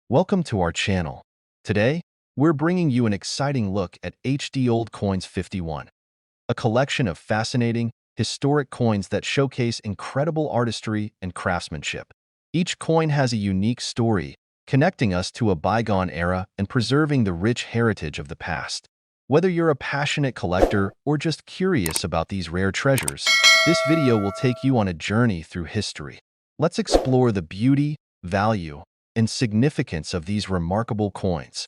Welcome to our channel. Today, we're bringing you an exciting look at HD Old Coins 51, a collection of fascinating, historic coins that showcase incredible artistry and craftsmanship. Each coin has a unique story, connecting us to a bygone era and preserving the rich heritage of the past. Whether you're a passionate collector or just curious about these rare treasures, this video will take you on a journey through history. Let's explore the beauty, value, and significance of these remarkable coins.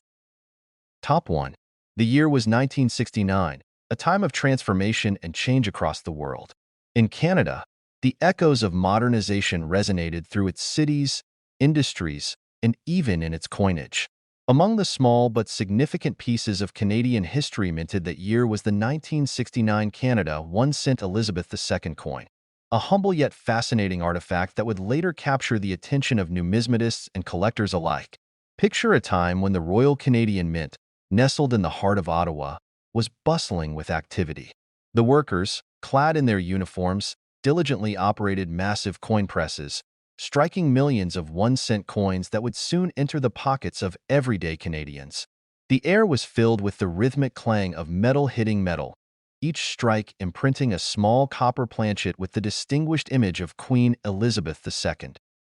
Top 1. The year was 1969, a time of transformation and change across the world. In Canada, the echoes of modernization resonated through its cities, industries, and even in its coinage. Among the small but significant pieces of Canadian history minted that year was the 1969 Canada 1-cent Elizabeth II coin, a humble yet fascinating artifact that would later capture the attention of numismatists and collectors alike. Picture a time when the Royal Canadian Mint, nestled in the heart of Ottawa, was bustling with activity. The workers, clad in their uniforms, diligently operated massive coin presses, striking millions of 1-cent coins that would soon enter the pockets of everyday Canadians. The air was filled with the rhythmic clang of metal hitting metal, each strike imprinting a small copper planchet with the distinguished image of Queen Elizabeth II.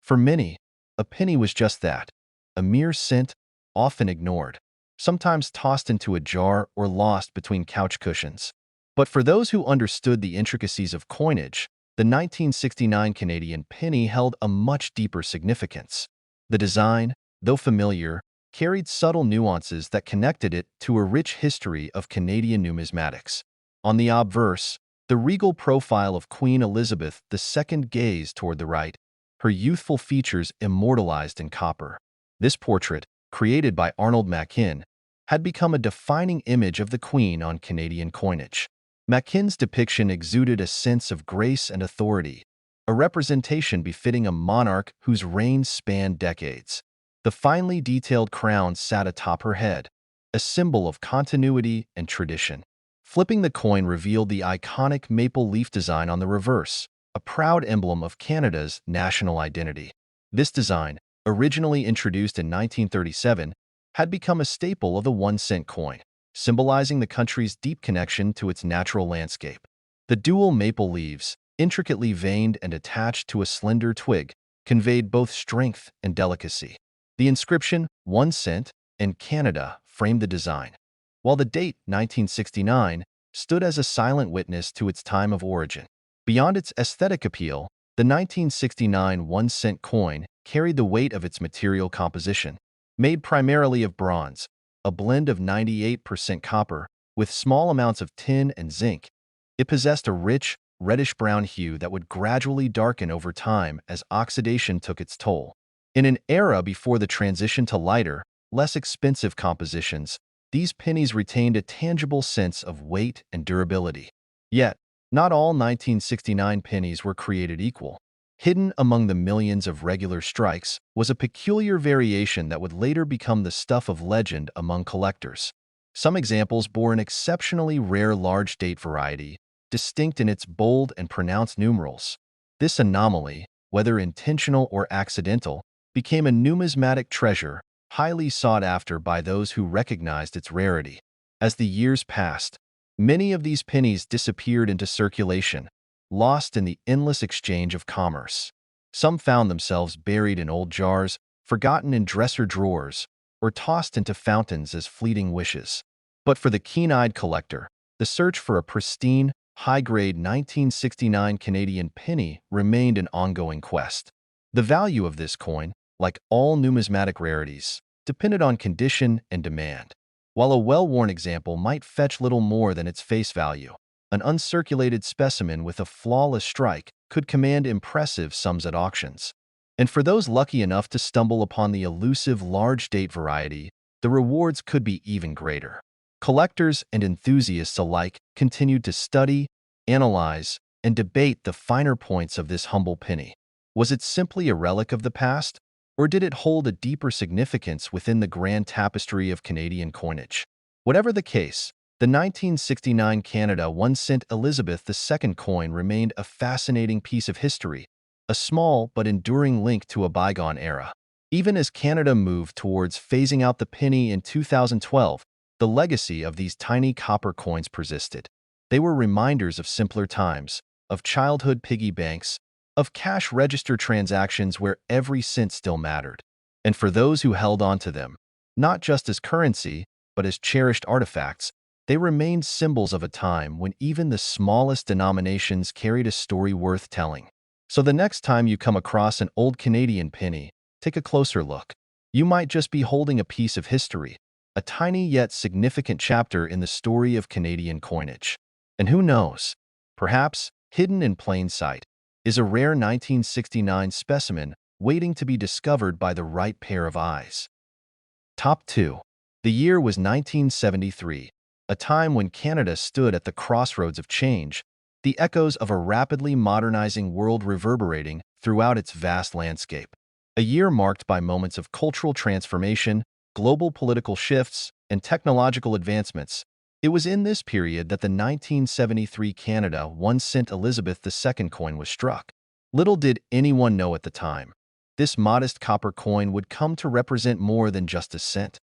For many, a penny was just that, a mere cent, often ignored, sometimes tossed into a jar or lost between couch cushions. But for those who understood the intricacies of coinage, the 1969 Canadian penny held a much deeper significance. The design, though familiar, carried subtle nuances that connected it to a rich history of Canadian numismatics. On the obverse, the regal profile of Queen Elizabeth II gazed toward the right, her youthful features immortalized in copper. This portrait, created by Arnold Machin, had become a defining image of the Queen on Canadian coinage. Machin's depiction exuded a sense of grace and authority, a representation befitting a monarch whose reign spanned decades. The finely detailed crown sat atop her head, a symbol of continuity and tradition. Flipping the coin revealed the iconic maple leaf design on the reverse, a proud emblem of Canada's national identity. This design, originally introduced in 1937, had become a staple of the 1-cent coin, symbolizing the country's deep connection to its natural landscape. The dual maple leaves, intricately veined and attached to a slender twig, conveyed both strength and delicacy. The inscription, 1 cent, and Canada, framed the design, while the date, 1969, stood as a silent witness to its time of origin. Beyond its aesthetic appeal, the 1969 1-cent coin carried the weight of its material composition. Made primarily of bronze, a blend of 98% copper, with small amounts of tin and zinc, it possessed a rich, reddish-brown hue that would gradually darken over time as oxidation took its toll. In an era before the transition to lighter, less expensive compositions, these pennies retained a tangible sense of weight and durability. Yet, not all 1969 pennies were created equal. Hidden among the millions of regular strikes was a peculiar variation that would later become the stuff of legend among collectors. Some examples bore an exceptionally rare large-date variety, distinct in its bold and pronounced numerals. This anomaly, whether intentional or accidental, became a numismatic treasure, highly sought after by those who recognized its rarity. As the years passed, many of these pennies disappeared into circulation, lost in the endless exchange of commerce. Some found themselves buried in old jars, forgotten in dresser drawers, or tossed into fountains as fleeting wishes. But for the keen-eyed collector, the search for a pristine, high-grade 1969 Canadian penny remained an ongoing quest. The value of this coin, like all numismatic rarities, depended on condition and demand. While a well-worn example might fetch little more than its face value, an uncirculated specimen with a flawless strike could command impressive sums at auctions. And for those lucky enough to stumble upon the elusive large-date variety, the rewards could be even greater. Collectors and enthusiasts alike continued to study, analyze, and debate the finer points of this humble penny. Was it simply a relic of the past, or did it hold a deeper significance within the grand tapestry of Canadian coinage? Whatever the case, the 1969 Canada 1-cent Elizabeth II coin remained a fascinating piece of history, a small but enduring link to a bygone era. Even as Canada moved towards phasing out the penny in 2012, the legacy of these tiny copper coins persisted. They were reminders of simpler times, of childhood piggy banks, of cash register transactions where every cent still mattered. And for those who held on to them, not just as currency, but as cherished artifacts, they remained symbols of a time when even the smallest denominations carried a story worth telling. So the next time you come across an old Canadian penny, take a closer look. You might just be holding a piece of history, a tiny yet significant chapter in the story of Canadian coinage. And who knows, perhaps, hidden in plain sight, is a rare 1969 specimen waiting to be discovered by the right pair of eyes. Top 2. The year was 1973, a time when Canada stood at the crossroads of change, the echoes of a rapidly modernizing world reverberating throughout its vast landscape. A year marked by moments of cultural transformation, global political shifts, and technological advancements. It was in this period that the 1973 Canada 1-cent Elizabeth II coin was struck. Little did anyone know at the time, this modest copper coin would come to represent more than just a cent.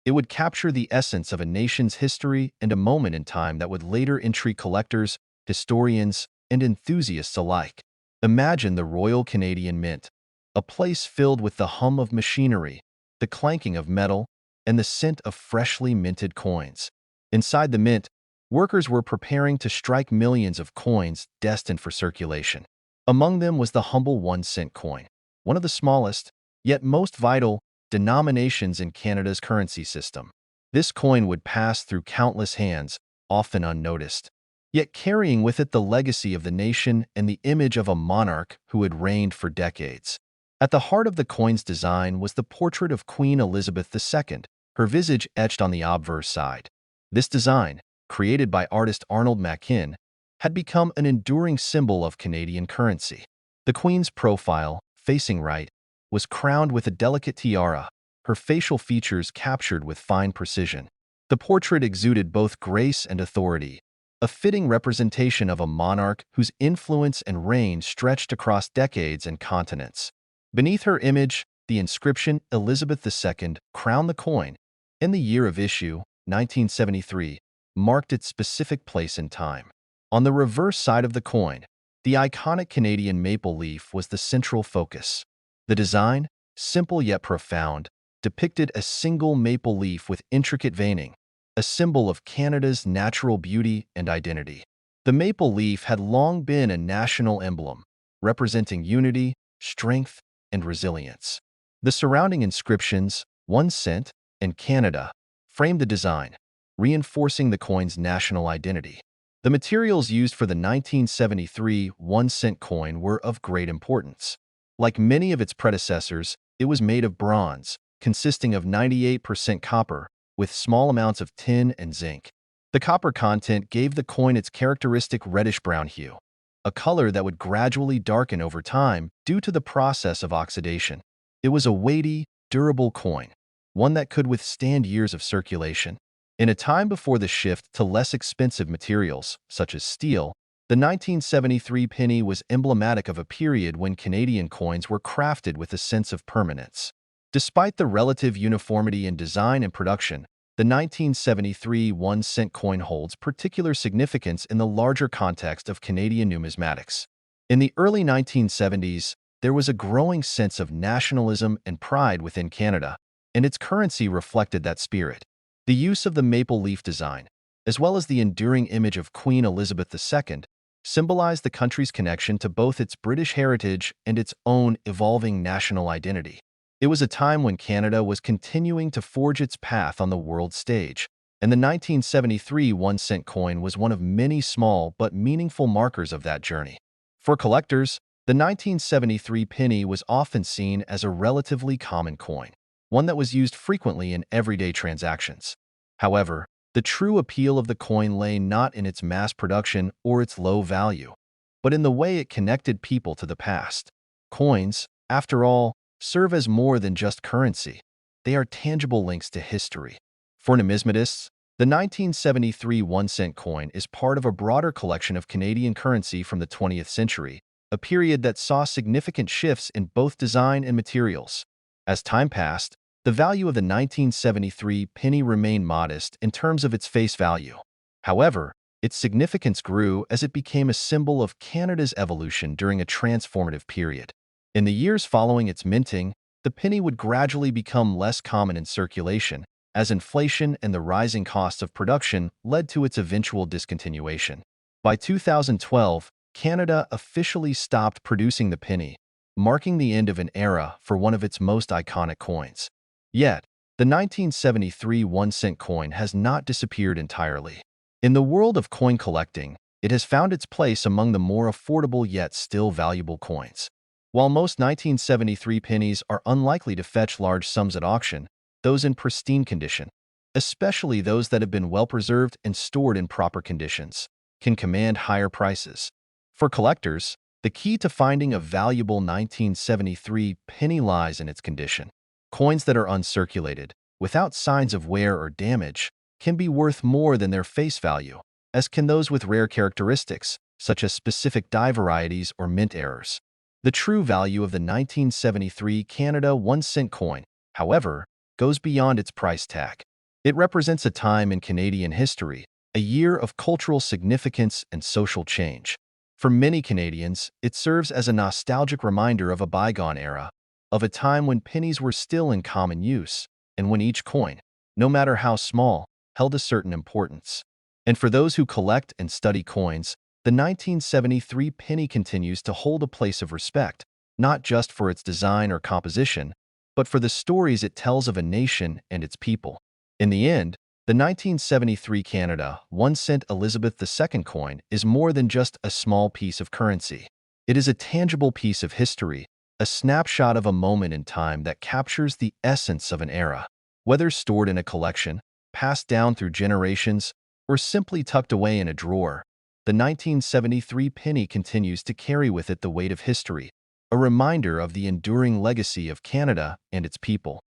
It would capture the essence of a nation's history and a moment in time that would later intrigue collectors, historians, and enthusiasts alike. Imagine the Royal Canadian Mint, a place filled with the hum of machinery, the clanking of metal, and the scent of freshly minted coins. Inside the mint, workers were preparing to strike millions of coins destined for circulation. Among them was the humble 1-cent coin, one of the smallest, yet most vital, denominations in Canada's currency system. This coin would pass through countless hands, often unnoticed, yet carrying with it the legacy of the nation and the image of a monarch who had reigned for decades. At the heart of the coin's design was the portrait of Queen Elizabeth II, her visage etched on the obverse side. This design, created by artist Arnold Mackin, had become an enduring symbol of Canadian currency. The Queen's profile, facing right, was crowned with a delicate tiara, her facial features captured with fine precision. The portrait exuded both grace and authority, a fitting representation of a monarch whose influence and reign stretched across decades and continents. Beneath her image, the inscription Elizabeth II, crown the coin, in the year of issue, 1973, marked its specific place in time. On the reverse side of the coin, the iconic Canadian maple leaf was the central focus. The design, simple yet profound, depicted a single maple leaf with intricate veining, a symbol of Canada's natural beauty and identity. The maple leaf had long been a national emblem, representing unity, strength, and resilience. The surrounding inscriptions, 1 cent, and Canada, framed the design, reinforcing the coin's national identity. The materials used for the 1973 1-cent coin were of great importance. Like many of its predecessors, it was made of bronze, consisting of 98% copper, with small amounts of tin and zinc. The copper content gave the coin its characteristic reddish-brown hue, a color that would gradually darken over time due to the process of oxidation. It was a weighty, durable coin, one that could withstand years of circulation. In a time before the shift to less expensive materials, such as steel, the 1973 penny was emblematic of a period when Canadian coins were crafted with a sense of permanence. Despite the relative uniformity in design and production, the 1973 1-cent coin holds particular significance in the larger context of Canadian numismatics. In the early 1970s, there was a growing sense of nationalism and pride within Canada, and its currency reflected that spirit. The use of the maple leaf design, as well as the enduring image of Queen Elizabeth II, symbolized the country's connection to both its British heritage and its own evolving national identity. It was a time when Canada was continuing to forge its path on the world stage, and the 1973 1-cent coin was one of many small but meaningful markers of that journey. For collectors, the 1973 penny was often seen as a relatively common coin, one that was used frequently in everyday transactions. However, the true appeal of the coin lay not in its mass production or its low value, but in the way it connected people to the past. Coins, after all, serve as more than just currency. They are tangible links to history. For numismatists, the 1973 1-cent coin is part of a broader collection of Canadian currency from the 20th century, a period that saw significant shifts in both design and materials. As time passed, the value of the 1973 penny remained modest in terms of its face value. However, its significance grew as it became a symbol of Canada's evolution during a transformative period. In the years following its minting, the penny would gradually become less common in circulation, as inflation and the rising costs of production led to its eventual discontinuation. By 2012, Canada officially stopped producing the penny, marking the end of an era for one of its most iconic coins. Yet, the 1973 1-cent coin has not disappeared entirely. In the world of coin collecting, it has found its place among the more affordable yet still valuable coins. While most 1973 pennies are unlikely to fetch large sums at auction, those in pristine condition, especially those that have been well preserved and stored in proper conditions, can command higher prices. For collectors, the key to finding a valuable 1973 penny lies in its condition. Coins that are uncirculated, without signs of wear or damage, can be worth more than their face value, as can those with rare characteristics, such as specific die varieties or mint errors. The true value of the 1973 Canada 1-cent coin, however, goes beyond its price tag. It represents a time in Canadian history, a year of cultural significance and social change. For many Canadians, it serves as a nostalgic reminder of a bygone era, of a time when pennies were still in common use, and when each coin, no matter how small, held a certain importance. And for those who collect and study coins, the 1973 penny continues to hold a place of respect, not just for its design or composition, but for the stories it tells of a nation and its people. In the end, the 1973 Canada 1-cent Elizabeth II coin is more than just a small piece of currency. It is a tangible piece of history, a snapshot of a moment in time that captures the essence of an era. Whether stored in a collection, passed down through generations, or simply tucked away in a drawer, the 1973 penny continues to carry with it the weight of history, a reminder of the enduring legacy of Canada and its people.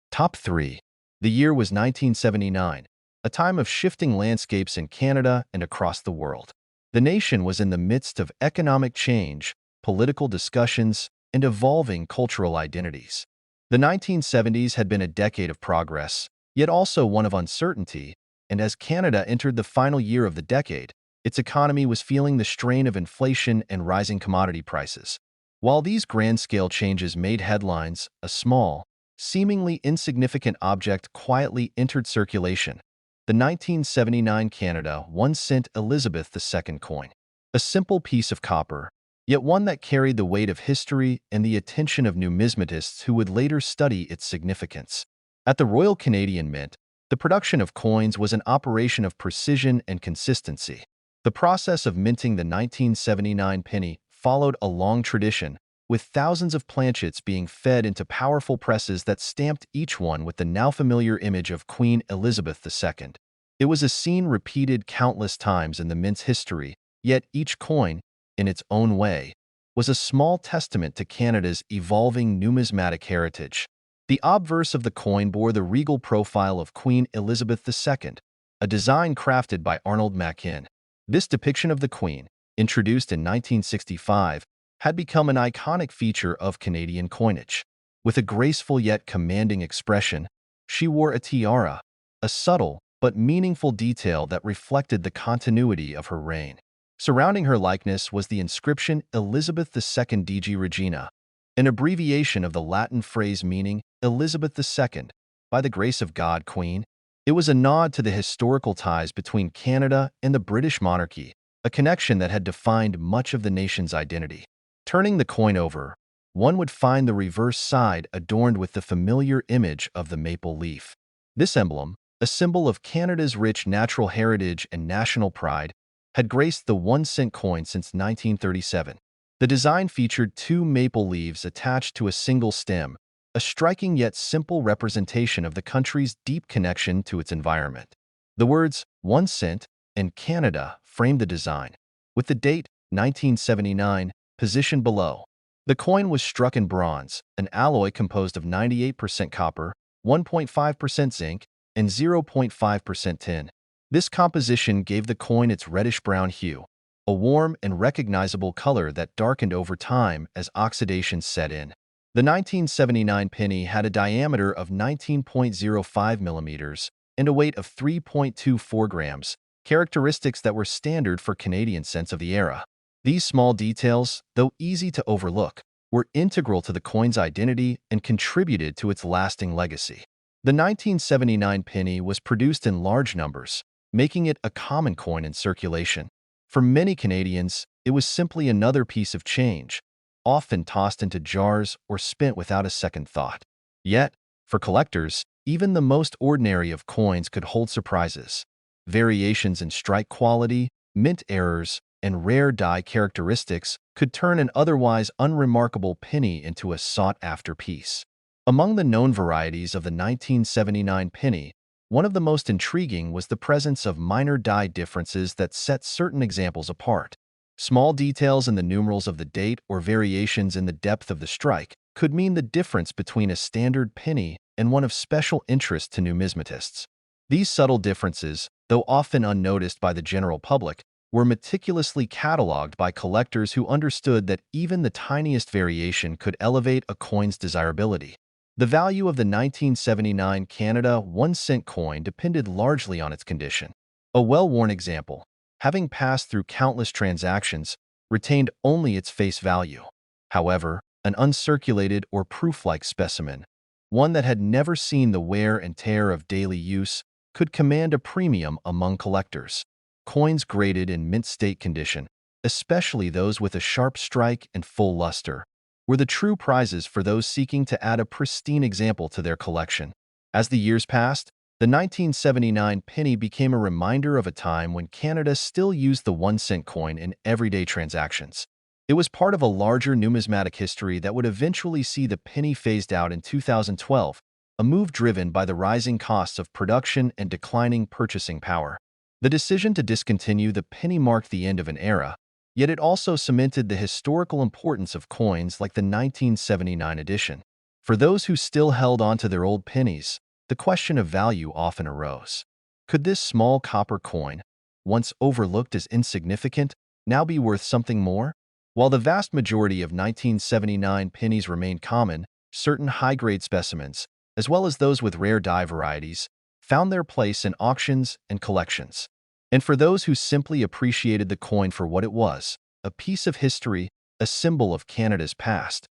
Top 3. The year was 1979, a time of shifting landscapes in Canada and across the world. The nation was in the midst of economic change, political discussions, and evolving cultural identities. The 1970s had been a decade of progress, yet also one of uncertainty, and as Canada entered the final year of the decade, its economy was feeling the strain of inflation and rising commodity prices. While these grand-scale changes made headlines, a small, seemingly insignificant object quietly entered circulation: the 1979 Canada 1-cent Elizabeth II coin. A simple piece of copper, yet one that carried the weight of history and the attention of numismatists who would later study its significance. At the Royal Canadian Mint, the production of coins was an operation of precision and consistency. The process of minting the 1979 penny followed a long tradition, with thousands of planchets being fed into powerful presses that stamped each one with the now familiar image of Queen Elizabeth II. It was a scene repeated countless times in the mint's history, yet each coin, in its own way, was a small testament to Canada's evolving numismatic heritage. The obverse of the coin bore the regal profile of Queen Elizabeth II, a design crafted by Arnold Machin. This depiction of the Queen, introduced in 1965, had become an iconic feature of Canadian coinage. With a graceful yet commanding expression, she wore a tiara, a subtle but meaningful detail that reflected the continuity of her reign. Surrounding her likeness was the inscription Elizabeth II Digi Regina, an abbreviation of the Latin phrase meaning Elizabeth II, by the grace of God, Queen. It was a nod to the historical ties between Canada and the British monarchy, a connection that had defined much of the nation's identity. Turning the coin over, one would find the reverse side adorned with the familiar image of the maple leaf. This emblem, a symbol of Canada's rich natural heritage and national pride, had graced the 1-cent coin since 1937. The design featured two maple leaves attached to a single stem, a striking yet simple representation of the country's deep connection to its environment. The words 1 cent and Canada framed the design, with the date 1979 positioned below. The coin was struck in bronze, an alloy composed of 98% copper, 1.5% zinc, and 0.5% tin. This composition gave the coin its reddish-brown hue, a warm and recognizable color that darkened over time as oxidation set in. The 1979 penny had a diameter of 19.05 millimeters and a weight of 3.24 grams, characteristics that were standard for Canadian cents of the era. These small details, though easy to overlook, were integral to the coin's identity and contributed to its lasting legacy. The 1979 penny was produced in large numbers, making it a common coin in circulation. For many Canadians, it was simply another piece of change, often tossed into jars or spent without a second thought. Yet, for collectors, even the most ordinary of coins could hold surprises. Variations in strike quality, mint errors, and rare die characteristics could turn an otherwise unremarkable penny into a sought-after piece. Among the known varieties of the 1979 penny, one of the most intriguing was the presence of minor die differences that set certain examples apart. Small details in the numerals of the date or variations in the depth of the strike could mean the difference between a standard penny and one of special interest to numismatists. These subtle differences, though often unnoticed by the general public, were meticulously cataloged by collectors who understood that even the tiniest variation could elevate a coin's desirability. The value of the 1979 Canada 1-cent coin depended largely on its condition. A well-worn example, having passed through countless transactions, retained only its face value. However, an uncirculated or proof-like specimen, one that had never seen the wear and tear of daily use, could command a premium among collectors. Coins graded in mint state condition, especially those with a sharp strike and full luster, were the true prizes for those seeking to add a pristine example to their collection. As the years passed, the 1979 penny became a reminder of a time when Canada still used the 1-cent coin in everyday transactions. It was part of a larger numismatic history that would eventually see the penny phased out in 2012, a move driven by the rising costs of production and declining purchasing power. The decision to discontinue the penny marked the end of an era, yet it also cemented the historical importance of coins like the 1979 edition. For those who still held onto their old pennies, the question of value often arose. Could this small copper coin, once overlooked as insignificant, now be worth something more? While the vast majority of 1979 pennies remained common, certain high-grade specimens, as well as those with rare die varieties, found their place in auctions and collections. And for those who simply appreciated the coin for what it was, a piece of history, a symbol of Canada's past,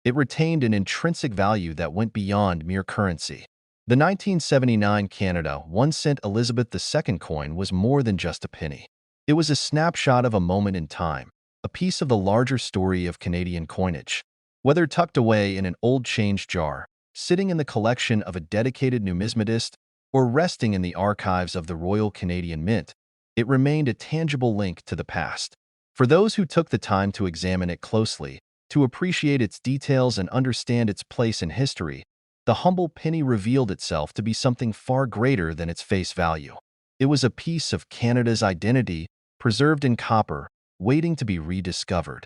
it retained an intrinsic value that went beyond mere currency. The 1979 Canada 1-cent Elizabeth II coin was more than just a penny. It was a snapshot of a moment in time, a piece of the larger story of Canadian coinage. Whether tucked away in an old change jar, sitting in the collection of a dedicated numismatist, or resting in the archives of the Royal Canadian Mint, it remained a tangible link to the past. For those who took the time to examine it closely, to appreciate its details and understand its place in history, the humble penny revealed itself to be something far greater than its face value. It was a piece of Canada's identity, preserved in copper, waiting to be rediscovered.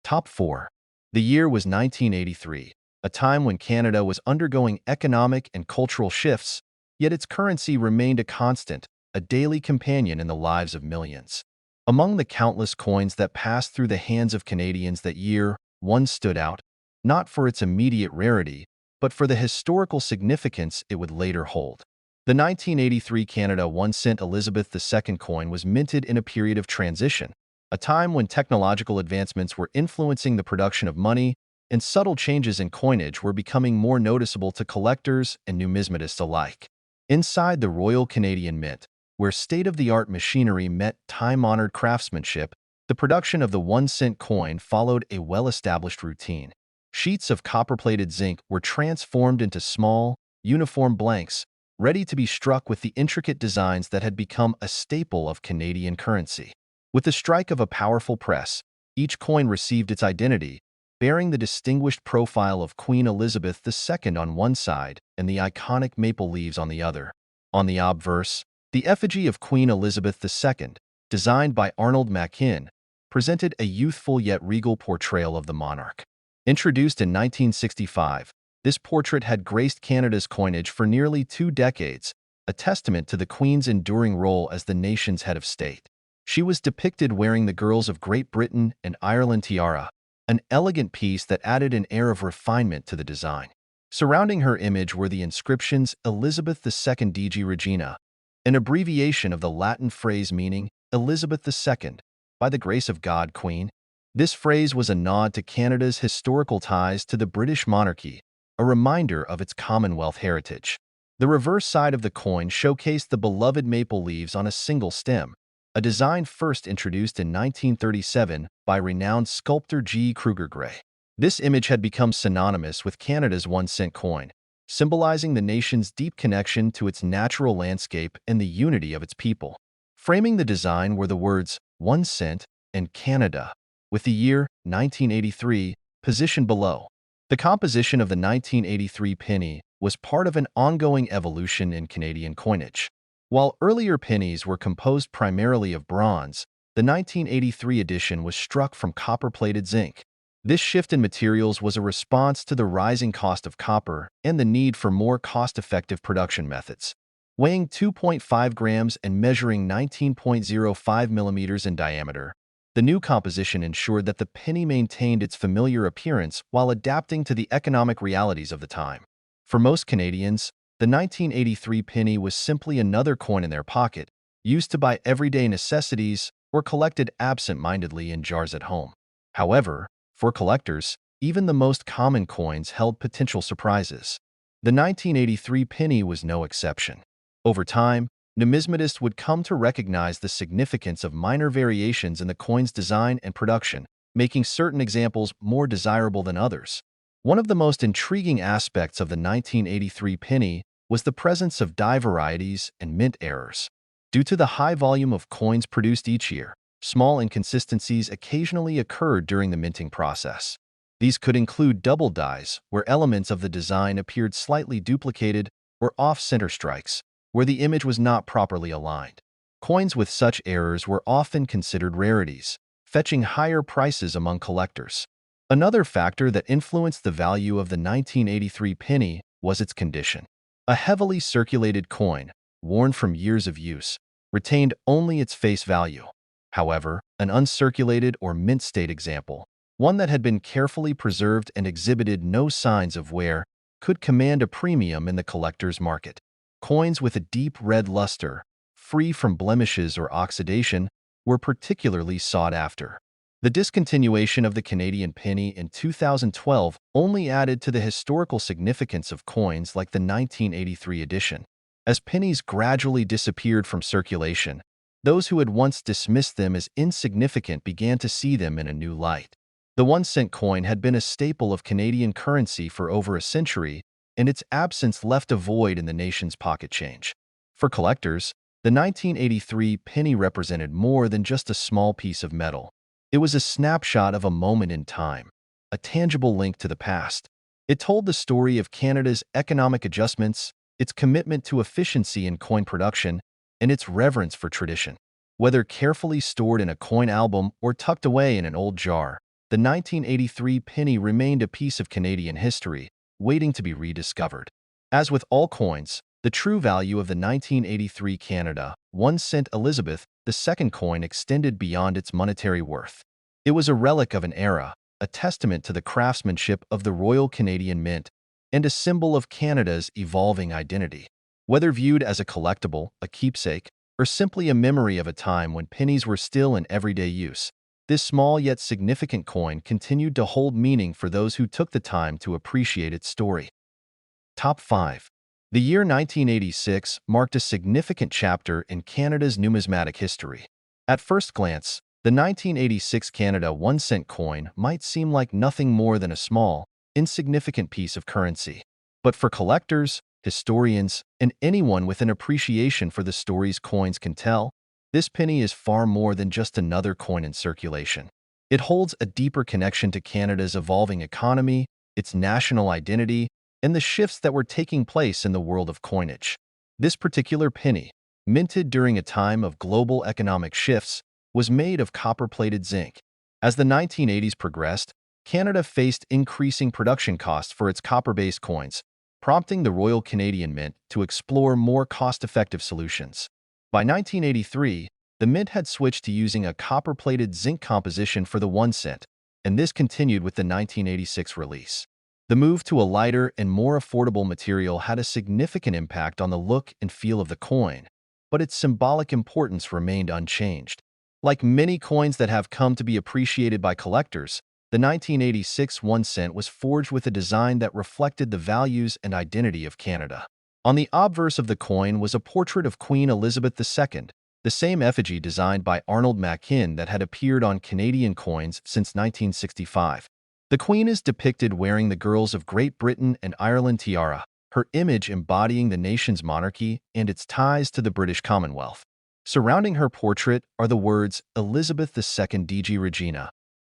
Top 4. The year was 1983, a time when Canada was undergoing economic and cultural shifts, yet its currency remained a constant, a daily companion in the lives of millions. Among the countless coins that passed through the hands of Canadians that year, one stood out, not for its immediate rarity, but for the historical significance it would later hold. The 1983 Canada 1-cent Elizabeth II coin was minted in a period of transition, a time when technological advancements were influencing the production of money and subtle changes in coinage were becoming more noticeable to collectors and numismatists alike. Inside the Royal Canadian Mint, where state-of-the-art machinery met time-honored craftsmanship, the production of the 1-cent coin followed a well-established routine. Sheets of copper-plated zinc were transformed into small, uniform blanks, ready to be struck with the intricate designs that had become a staple of Canadian currency. With the strike of a powerful press, each coin received its identity, bearing the distinguished profile of Queen Elizabeth II on one side and the iconic maple leaves on the other. On the obverse, the effigy of Queen Elizabeth II, designed by Arnold Machin, presented a youthful yet regal portrayal of the monarch. Introduced in 1965, this portrait had graced Canada's coinage for nearly 2 decades, a testament to the Queen's enduring role as the nation's head of state. She was depicted wearing the girls of Great Britain and Ireland tiara, an elegant piece that added an air of refinement to the design. Surrounding her image were the inscriptions Elizabeth II Digi Regina, an abbreviation of the Latin phrase meaning Elizabeth II, by the grace of God, Queen. This phrase was a nod to Canada's historical ties to the British monarchy, a reminder of its Commonwealth heritage. The reverse side of the coin showcased the beloved maple leaves on a single stem, a design first introduced in 1937 by renowned sculptor G. Kruger Gray. This image had become synonymous with Canada's 1-cent coin, symbolizing the nation's deep connection to its natural landscape and the unity of its people. Framing the design were the words 1 cent and Canada, with the year 1983 positioned below. The composition of the 1983 penny was part of an ongoing evolution in Canadian coinage. While earlier pennies were composed primarily of bronze, the 1983 edition was struck from copper-plated zinc. This shift in materials was a response to the rising cost of copper and the need for more cost-effective production methods. Weighing 2.5 grams and measuring 19.05 millimeters in diameter, the new composition ensured that the penny maintained its familiar appearance while adapting to the economic realities of the time. For most Canadians, the 1983 penny was simply another coin in their pocket, used to buy everyday necessities or collected absent-mindedly in jars at home. However, for collectors, even the most common coins held potential surprises. The 1983 penny was no exception. Over time, numismatists would come to recognize the significance of minor variations in the coin's design and production, making certain examples more desirable than others. One of the most intriguing aspects of the 1983 penny was the presence of die varieties and mint errors. Due to the high volume of coins produced each year, small inconsistencies occasionally occurred during the minting process. These could include double dies, where elements of the design appeared slightly duplicated, or off-center strikes, where the image was not properly aligned. Coins with such errors were often considered rarities, fetching higher prices among collectors. Another factor that influenced the value of the 1983 penny was its condition. A heavily circulated coin, worn from years of use, retained only its face value. However, an uncirculated or mint-state example, one that had been carefully preserved and exhibited no signs of wear, could command a premium in the collector's market. Coins with a deep red luster, free from blemishes or oxidation, were particularly sought after. The discontinuation of the Canadian penny in 2012 only added to the historical significance of coins like the 1983 edition. As pennies gradually disappeared from circulation, those who had once dismissed them as insignificant began to see them in a new light. The 1-cent coin had been a staple of Canadian currency for over a century, and its absence left a void in the nation's pocket change. For collectors, the 1983 penny represented more than just a small piece of metal. It was a snapshot of a moment in time, a tangible link to the past. It told the story of Canada's economic adjustments, its commitment to efficiency in coin production, and its reverence for tradition. Whether carefully stored in a coin album or tucked away in an old jar, the 1983 penny remained a piece of Canadian history, waiting to be rediscovered. As with all coins, the true value of the 1983 Canada 1-cent Elizabeth II coin extended beyond its monetary worth. It was a relic of an era, a testament to the craftsmanship of the Royal Canadian Mint, and a symbol of Canada's evolving identity. Whether viewed as a collectible, a keepsake, or simply a memory of a time when pennies were still in everyday use, this small yet significant coin continued to hold meaning for those who took the time to appreciate its story. Top 5. The year 1986 marked a significant chapter in Canada's numismatic history. At first glance, the 1986 Canada 1-cent coin might seem like nothing more than a small, insignificant piece of currency. But for collectors, historians, and anyone with an appreciation for the stories coins can tell, this penny is far more than just another coin in circulation. It holds a deeper connection to Canada's evolving economy, its national identity, and the shifts that were taking place in the world of coinage. This particular penny, minted during a time of global economic shifts, was made of copper-plated zinc. As the 1980s progressed, Canada faced increasing production costs for its copper-based coins, prompting the Royal Canadian Mint to explore more cost-effective solutions. By 1983, the Mint had switched to using a copper-plated zinc composition for the 1 cent, and this continued with the 1986 release. The move to a lighter and more affordable material had a significant impact on the look and feel of the coin, but its symbolic importance remained unchanged. Like many coins that have come to be appreciated by collectors, the 1986 1 cent was forged with a design that reflected the values and identity of Canada. On the obverse of the coin was a portrait of Queen Elizabeth II, the same effigy designed by Arnold Machin that had appeared on Canadian coins since 1965. The Queen is depicted wearing the Girls of Great Britain and Ireland tiara, her image embodying the nation's monarchy and its ties to the British Commonwealth. Surrounding her portrait are the words Elizabeth II DG Regina,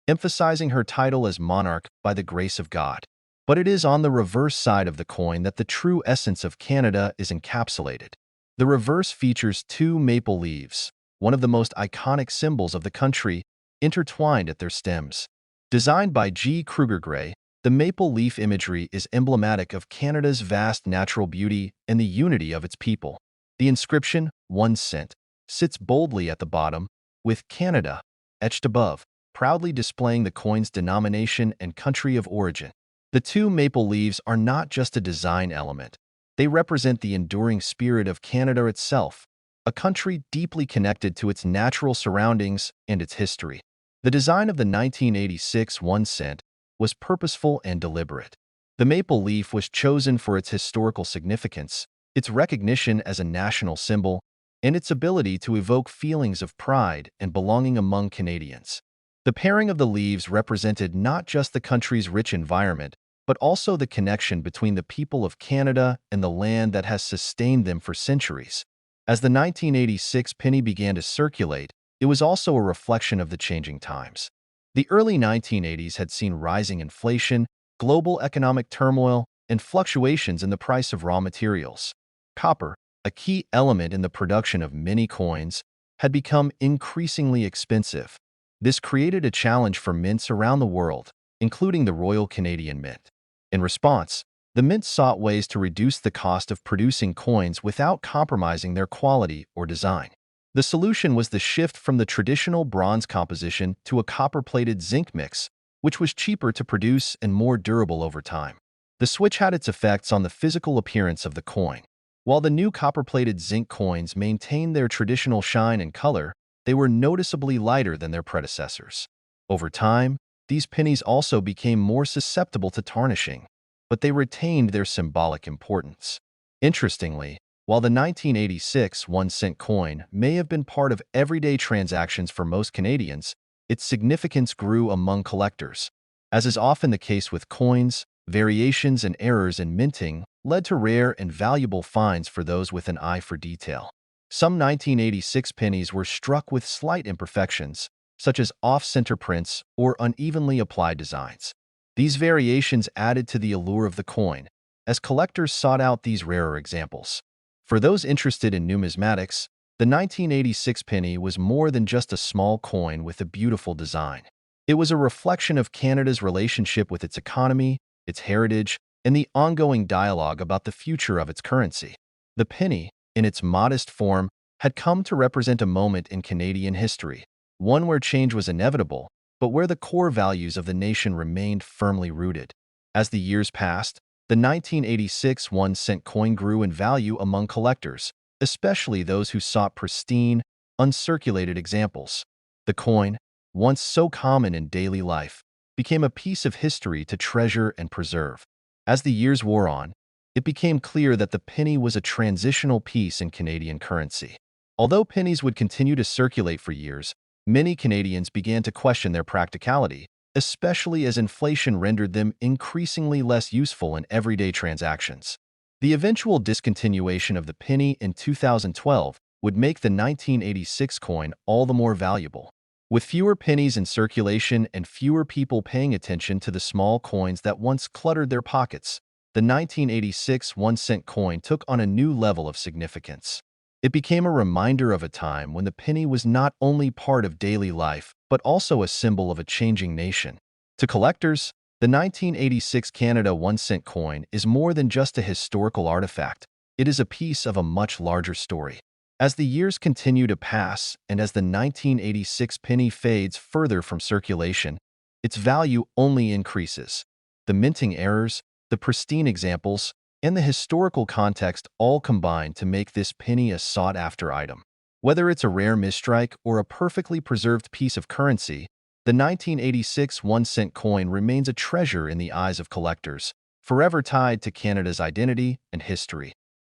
emphasizing her title as monarch by the grace of God. But it is on the reverse side of the coin that the true essence of Canada is encapsulated. The reverse features two maple leaves, one of the most iconic symbols of the country, intertwined at their stems. Designed by G. Kruger Gray, the maple leaf imagery is emblematic of Canada's vast natural beauty and the unity of its people. The inscription, 1 cent, sits boldly at the bottom, with Canada etched above, proudly displaying the coin's denomination and country of origin. The two maple leaves are not just a design element. They represent the enduring spirit of Canada itself, a country deeply connected to its natural surroundings and its history. The design of the 1986 1 cent was purposeful and deliberate. The maple leaf was chosen for its historical significance, its recognition as a national symbol, and its ability to evoke feelings of pride and belonging among Canadians. The pairing of the leaves represented not just the country's rich environment, but also the connection between the people of Canada and the land that has sustained them for centuries. As the 1986 penny began to circulate, it was also a reflection of the changing times. The early 1980s had seen rising inflation, global economic turmoil, and fluctuations in the price of raw materials. Copper, a key element in the production of many coins, had become increasingly expensive. This created a challenge for mints around the world, including the Royal Canadian Mint. In response, the mint sought ways to reduce the cost of producing coins without compromising their quality or design. The solution was the shift from the traditional bronze composition to a copper-plated zinc mix, which was cheaper to produce and more durable over time. The switch had its effects on the physical appearance of the coin. While the new copper-plated zinc coins maintained their traditional shine and color, they were noticeably lighter than their predecessors. Over time, these pennies also became more susceptible to tarnishing, but they retained their symbolic importance. Interestingly, while the 1986 1 cent coin may have been part of everyday transactions for most Canadians, its significance grew among collectors. As is often the case with coins, variations and errors in minting led to rare and valuable finds for those with an eye for detail. Some 1986 pennies were struck with slight imperfections, such as off-center prints or unevenly applied designs. These variations added to the allure of the coin, as collectors sought out these rarer examples. For those interested in numismatics, the 1986 penny was more than just a small coin with a beautiful design. It was a reflection of Canada's relationship with its economy, its heritage, and the ongoing dialogue about the future of its currency. The penny, in its modest form, had come to represent a moment in Canadian history, one where change was inevitable, but where the core values of the nation remained firmly rooted. As the years passed, the 1986 1 cent coin grew in value among collectors, especially those who sought pristine, uncirculated examples. The coin, once so common in daily life, became a piece of history to treasure and preserve. As the years wore on, it became clear that the penny was a transitional piece in Canadian currency. Although pennies would continue to circulate for years, many Canadians began to question their practicality, especially as inflation rendered them increasingly less useful in everyday transactions. The eventual discontinuation of the penny in 2012 would make the 1986 coin all the more valuable. With fewer pennies in circulation and fewer people paying attention to the small coins that once cluttered their pockets, the 1986 1 cent coin took on a new level of significance. It became a reminder of a time when the penny was not only part of daily life, but also a symbol of a changing nation. To collectors, the 1986 Canada 1 cent coin is more than just a historical artifact. It is a piece of a much larger story. As the years continue to pass and as the 1986 penny fades further from circulation, its value only increases. The minting errors, the pristine examples, and the historical context all combine to make this penny a sought-after item. Whether it's a rare misstrike or a perfectly preserved piece of currency, the 1986 1-cent coin remains a treasure in the eyes of collectors, forever tied to Canada's identity and history.